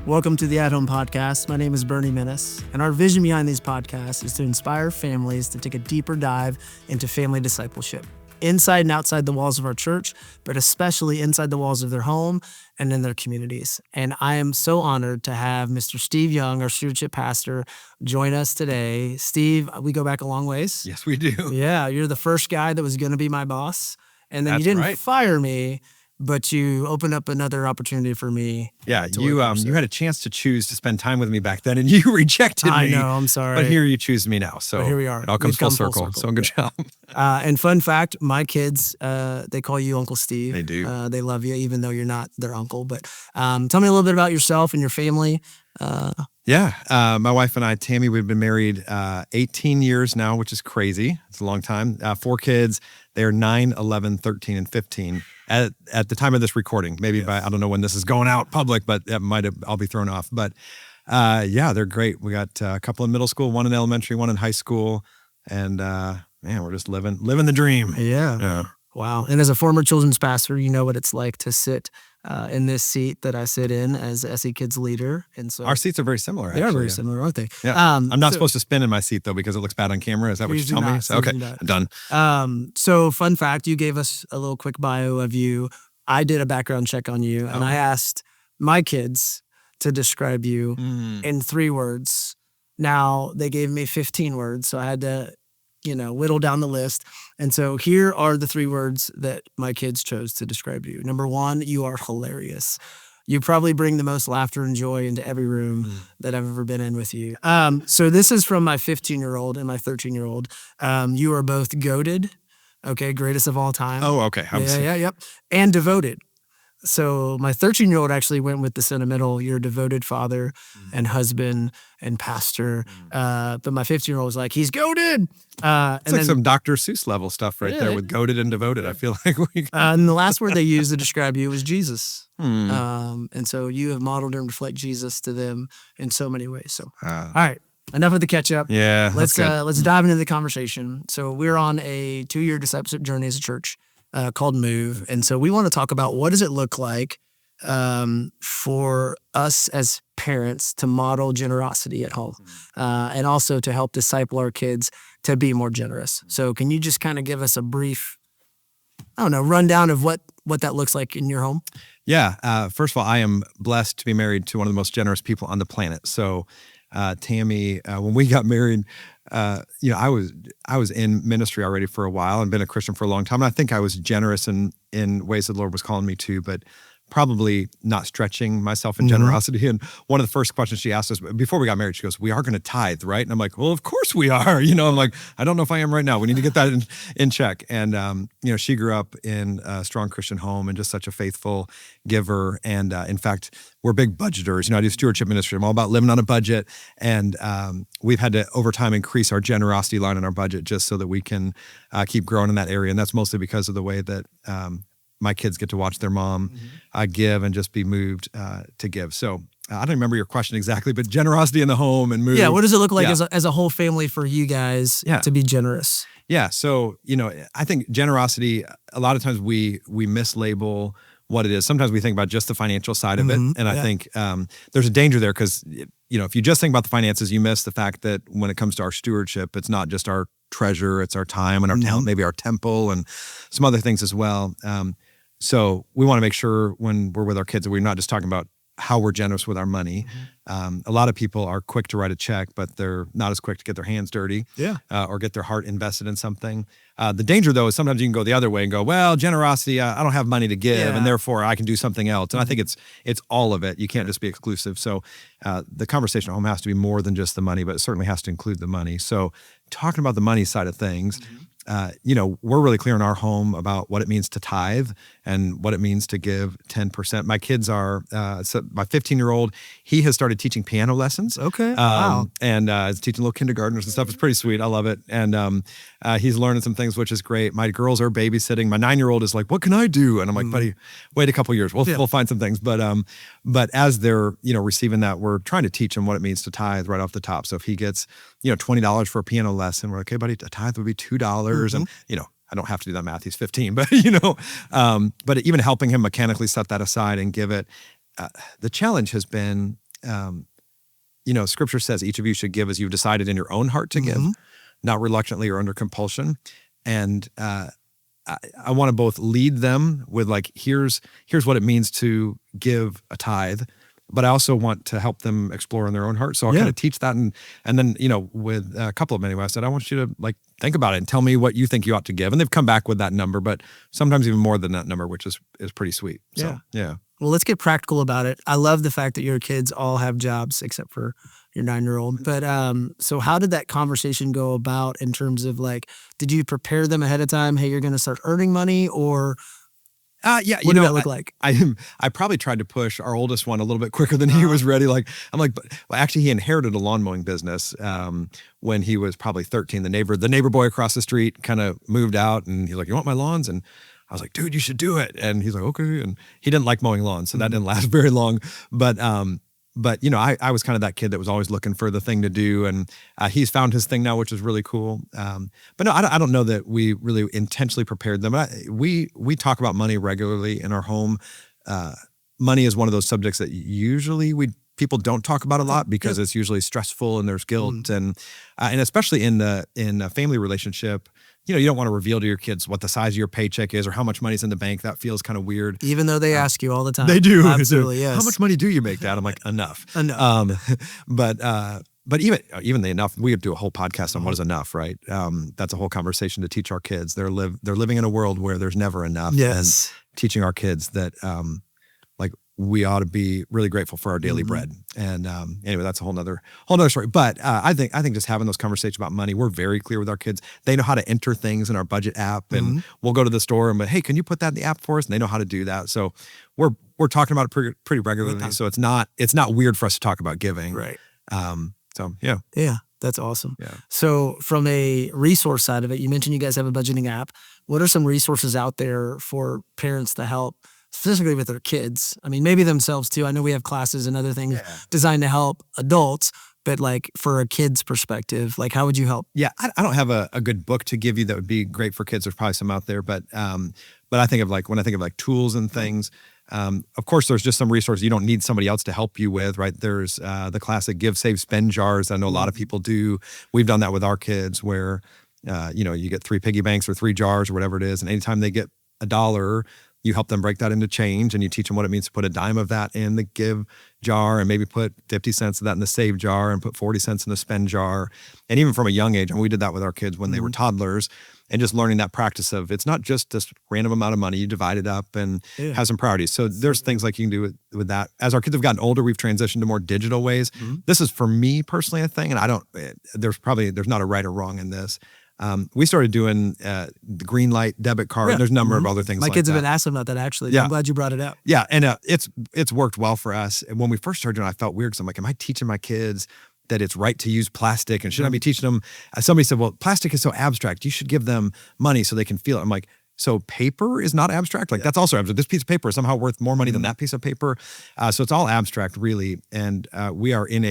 Welcome to the At Home Podcast. My name is Bernie Minnis, and our vision behind these podcasts is to inspire families to take a deeper dive into family discipleship, inside and outside the walls of our church, but especially inside the walls of their home and in their communities. And I am so honored to have Mr. Steve Young, our stewardship pastor, join us today. Steve, we go back a long ways. Yes, we do. Yeah, you're the first guy that was going to be my boss, and then That's you didn't right. fire me, but you opened up another opportunity for me. Yeah, you had a chance to choose to spend time with me back then, and you rejected me. I know, I'm sorry. But here you choose me now. So But here we are. It all comes We've full come circle. So good job. And fun fact, my kids, they call you Uncle Steve. They do. They love you, even though you're not their uncle. But tell me a little bit about yourself and your family. My wife and I, Tammy, we've been married 18 years now, which is crazy. It's a long time. 4 kids. They're 9, 11, 13, and 15 at the time of this recording. Maybe by, I don't know when this is going out public, but I'll be thrown off. But they're great. We got a couple in middle school, one in elementary, one in high school. And we're just living the dream. Yeah. Wow. And as a former children's pastor, you know what it's like to sit in this seat that I sit in as SE Kids leader. And so our seats are very similar. They are very similar, aren't they? Yeah. I'm not supposed to spin in my seat though because it looks bad on camera. Is that what you tell me? So, okay, I'm done. So fun fact, you gave us a little quick bio of you. I did a background check on you, and I asked my kids to describe you in 3 words. Now they gave me 15 words, so I had to whittle down the list. And so here are the 3 words that my kids chose to describe you. Number 1, you are hilarious. You probably bring the most laughter and joy into every room that I've ever been in with you. So this is from my 15-year-old and my 13-year-old. You are both goated, okay, greatest of all time. Oh, okay. Yep. And devoted. So my 13-year-old actually went with the sentimental, you're a devoted father and husband and pastor. But my 15-year-old was like, he's goated. It's like some Dr. Seuss level stuff right there with goated and devoted. I feel like and the last word they used to describe you was Jesus. And so you have modeled and reflect Jesus to them in so many ways. So, all right. Enough of the catch up. Yeah. Let's dive into the conversation. So we're on a 2-year discipleship journey as a church. Called Move. And so we want to talk about what does it look like for us as parents to model generosity at home and also to help disciple our kids to be more generous. So can you just kind of give us a brief, rundown of what that looks like in your home? Yeah. First of all, I am blessed to be married to one of the most generous people on the planet. So Tammy, when we got married, I was in ministry already for a while and been a Christian for a long time. And I think I was generous in ways that the Lord was calling me to, but probably not stretching myself in generosity. And one of the first questions she asked us before we got married, she goes, "We are going to tithe, right?" And I'm like, "Well, of course we are." I'm like, "I don't know if I am right now. We need to get that in check." And, she grew up in a strong Christian home and just such a faithful giver. And in fact, we're big budgeters. I do stewardship ministry. I'm all about living on a budget. And we've had to, over time, increase our generosity line in our budget just so that we can keep growing in that area. And that's mostly because of the way that my kids get to watch their mom give and just be moved to give. So I don't remember your question exactly, but generosity in the home and move. Yeah, what does it look like as a whole family for you guys to be generous? Yeah, so, I think generosity, a lot of times we mislabel what it is. Sometimes we think about just the financial side of it. And I think there's a danger there because, if you just think about the finances, you miss the fact that when it comes to our stewardship, it's not just our treasure, it's our time and our talent, maybe our temple and some other things as well. So we want to make sure when we're with our kids that we're not just talking about how we're generous with our money. A lot of people are quick to write a check, but they're not as quick to get their hands dirty or get their heart invested in something. The danger, though, is sometimes you can go the other way and go, well, generosity, I don't have money to give, and therefore I can do something else. And I think it's all of it. You can't just be exclusive. So the conversation at home has to be more than just the money, but it certainly has to include the money. So talking about the money side of things, we're really clear in our home about what it means to tithe and what it means to give 10%. My kids are, my 15-year-old, he has started teaching piano lessons. Okay. Wow. And is teaching little kindergartners and stuff. It's pretty sweet. I love it. And he's learning some things, which is great. My girls are babysitting. My 9-year-old is like, what can I do? And I'm like, buddy, wait a couple years. We'll find some things. But as they're, receiving that, we're trying to teach them what it means to tithe right off the top. So if he gets, $20 for a piano lesson, we're like, okay, buddy, a tithe would be $2. And, I don't have to do that math. He's 15, but, but even helping him mechanically set that aside and give it. The challenge has been Scripture says each of you should give as you've decided in your own heart to give, not reluctantly or under compulsion. And I want to both lead them with like, here's what it means to give a tithe, but I also want to help them explore in their own heart. So I'll kind of teach that. And then, with a couple of them anyway, I said, I want you to like think about it and tell me what you think you ought to give. And they've come back with that number, but sometimes even more than that number, which is pretty sweet. So, yeah. Well, let's get practical about it. I love the fact that your kids all have jobs except for your 9-year-old. But so how did that conversation go about in terms of like, did you prepare them ahead of time? Hey, you're going to start earning money, or what did that look like? I probably tried to push our oldest one a little bit quicker than he was ready. Like, I'm like, but actually he inherited a lawn mowing business when he was probably 13. The neighbor boy across the street kind of moved out, and he's like, you want my lawns? And I was like, dude, you should do it. And he's like, okay. And he didn't like mowing lawns, so that didn't last very long. But I was kind of that kid that was always looking for the thing to do, and he's found his thing now, which is really cool. But no, I don't know that we really intentionally prepared them. We talk about money regularly in our home. Money is one of those subjects that usually people don't talk about a lot because it's usually stressful and there's guilt, and especially in a family relationship. You don't want to reveal to your kids what the size of your paycheck is or how much money's in the bank. That feels kind of weird. Even though they ask you all the time. They do. Absolutely, yes. How much money do you make, Dad? I'm like, enough. But even the enough, we could do a whole podcast on what is enough, right? That's a whole conversation to teach our kids. They're living in a world where there's never enough. Yes. And teaching our kids that we ought to be really grateful for our daily bread. And anyway, that's a whole nother story. But I think just having those conversations about money, we're very clear with our kids. They know how to enter things in our budget app, and we'll go to the store and hey, can you put that in the app for us? And they know how to do that. So we're talking about it pretty regularly. So it's not weird for us to talk about giving. Right. So yeah. Yeah. That's awesome. Yeah. So from a resource side of it, you mentioned you guys have a budgeting app. What are some resources out there for parents to help, specifically with their kids? I mean, maybe themselves too. I know we have classes and other things designed to help adults, but like for a kid's perspective, like how would you help? Yeah, I don't have a good book to give you that would be great for kids. There's probably some out there, but I think of when I think of tools and things, of course, there's just some resources you don't need somebody else to help you with, right? There's the classic give, save, spend jars. I know a lot of people do. We've done that with our kids where, you get 3 piggy banks or 3 jars or whatever it is. And anytime they get $1, you help them break that into change, and you teach them what it means to put a dime of that in the give jar, and maybe put 50 cents of that in the save jar, and put 40 cents in the spend jar. And even from a young age, and we did that with our kids when they were toddlers, and just learning that practice of it's not just this random amount of money, you divide it up and have some priorities. So there's things like you can do with that. As our kids have gotten older, we've transitioned to more digital ways. This is for me personally a thing, and there's not a right or wrong in this. We started doing the green light debit card. And there's a number of other things. My kids have been asking about that actually. Yeah. I'm glad you brought it up. Yeah, and it's worked well for us. And when we first started doing it, I felt weird because I'm like, am I teaching my kids that it's right to use plastic? And should I be teaching them? Somebody said, well, plastic is so abstract. You should give them money so they can feel it. I'm like, so paper is not abstract? That's also abstract. This piece of paper is somehow worth more money than that piece of paper. So it's all abstract, really. And we are in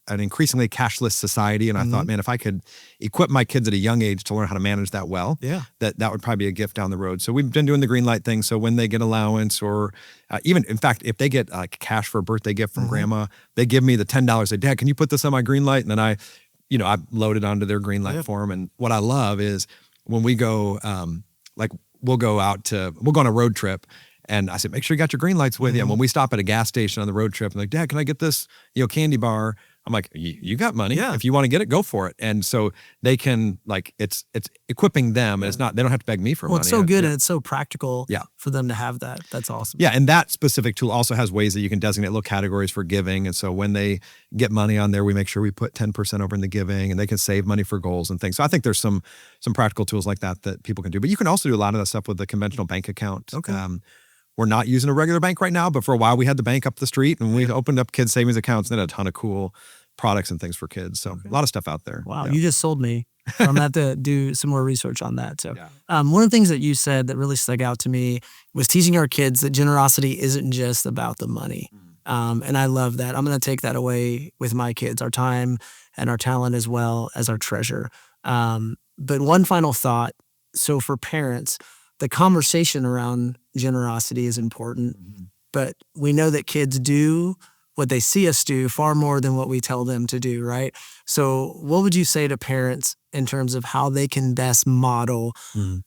an increasingly cashless society. And I thought, man, if I could equip my kids at a young age to learn how to manage that well, that would probably be a gift down the road. So we've been doing the green light thing. So when they get allowance, or even, in fact, if they get cash for a birthday gift from grandma, they give me the $10. Say, Dad, can you put this on my green light? And then I load it onto their green light for them. And what I love is when we go, we'll go on a road trip. And I said, make sure you got your green lights with you. And when we stop at a gas station on the road trip, I'm like, Dad, can I get this, candy bar? I'm like, you got money. Yeah. If you want to get it, go for it. And so they can it's equipping them, and it's not, they don't have to beg me for money. Well, it's so good and it's so practical for them to have that. That's awesome. Yeah. And that specific tool also has ways that you can designate little categories for giving. And so when they get money on there, we make sure we put 10% over in the giving, and they can save money for goals and things. So I think there's some practical tools like that people can do. But you can also do a lot of that stuff with the conventional bank account. Okay. We're not using a regular bank right now, but for a while we had the bank up the street, and we opened up kids' savings accounts and had a ton of cool products and things for kids. So a lot of stuff out there. Wow. You just sold me. I'm going to have to do some more research on that. So one of the things that you said that really stuck out to me was teaching our kids that generosity isn't just about the money. And I love that. I'm going to take that away with my kids, our time and our talent as well as our treasure. But one final thought. So for parents, the conversation around generosity is important, but we know that kids do what they see us do far more than what we tell them to do, right? So what would you say to parents in terms of how they can best model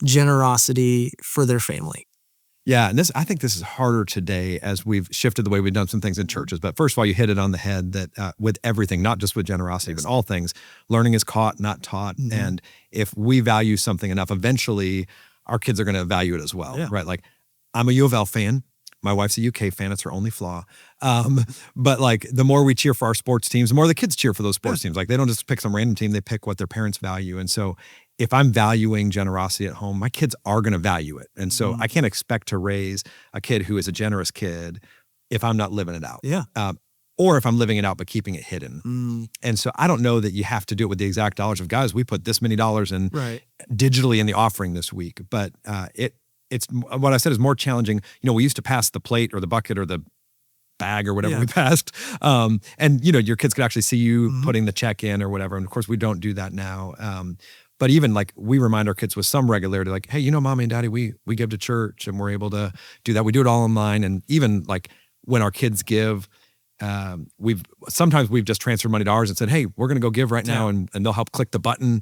generosity for their family? Yeah, and I think this is harder today as we've shifted the way we've done some things in churches. But first of all, you hit it on the head that with everything, not just with generosity, but all things, learning is caught, not taught. And if we value something enough, eventually our kids are going to value it as well, right? Like, I'm a U of L fan. My wife's a UK fan. It's her only flaw. But like, the more we cheer for our sports teams, the more the kids cheer for those sports teams. Like, they don't just pick some random team, they pick what their parents value. And so if I'm valuing generosity at home, my kids are going to value it. And so I can't expect to raise a kid who is a generous kid if I'm not living it out. Or if I'm living it out but keeping it hidden. And so I don't know that you have to do it with the exact dollars of, guys, we put this many dollars in digitally in the offering this week. But it's what I said is more challenging. You know, we used to pass the plate or the bucket or the bag or whatever we passed. And, you know, your kids could actually see you putting the check in or whatever. And of course, we don't do that now. But even like, we remind our kids with some regularity, like, hey, you know, mommy and daddy, we give to church and we're able to do that. We do it all online. And even like when our kids give, sometimes we've just transferred money to ours and said, hey, we're going to go give right now. And they'll help click the button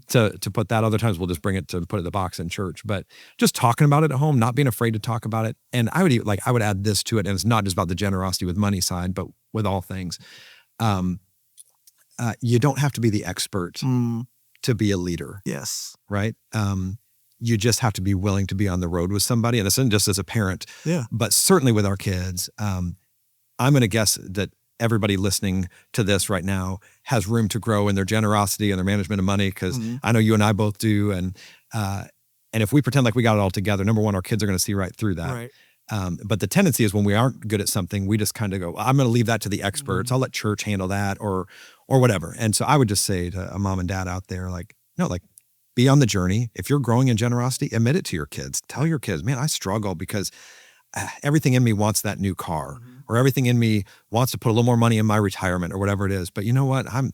to put that. Other times we'll just bring it to put it in the box in church. But just talking about it at home, not being afraid to talk about it. And I would add this to it. And it's not just about the generosity with money side, but with all things. You don't have to be the expert to be a leader. Yes. Right? You just have to be willing to be on the road with somebody. And it's not just as a parent, but certainly with our kids. I'm going to guess that everybody listening to this right now has room to grow in their generosity and their management of money, because I know you and I both do. And if we pretend like we got it all together, number one, our kids are going to see right through that. Right. But the tendency is when we aren't good at something, we just kind of go, I'm going to leave that to the experts. I'll let church handle that or whatever. And so I would just say to a mom and dad out there, like, no, like, be on the journey. If you're growing in generosity, admit it to your kids. Tell your kids, man, I struggle because everything in me wants that new car, or everything in me wants to put a little more money in my retirement or whatever it is. But you know what? I'm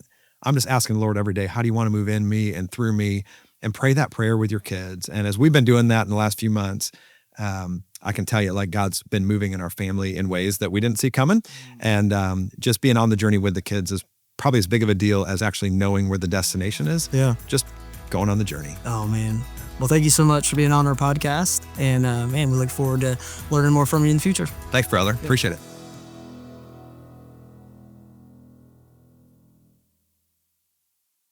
just asking the Lord every day, how do you want to move in me and through me? And pray that prayer with your kids. And as we've been doing that in the last few months, I can tell you, like, God's been moving in our family in ways that we didn't see coming. And just being on the journey with the kids is probably as big of a deal as actually knowing where the destination is. Yeah. Just going on the journey. Oh, man. Well, thank you so much for being on our podcast. And, man, we look forward to learning more from you in the future. Thanks, brother. Appreciate it.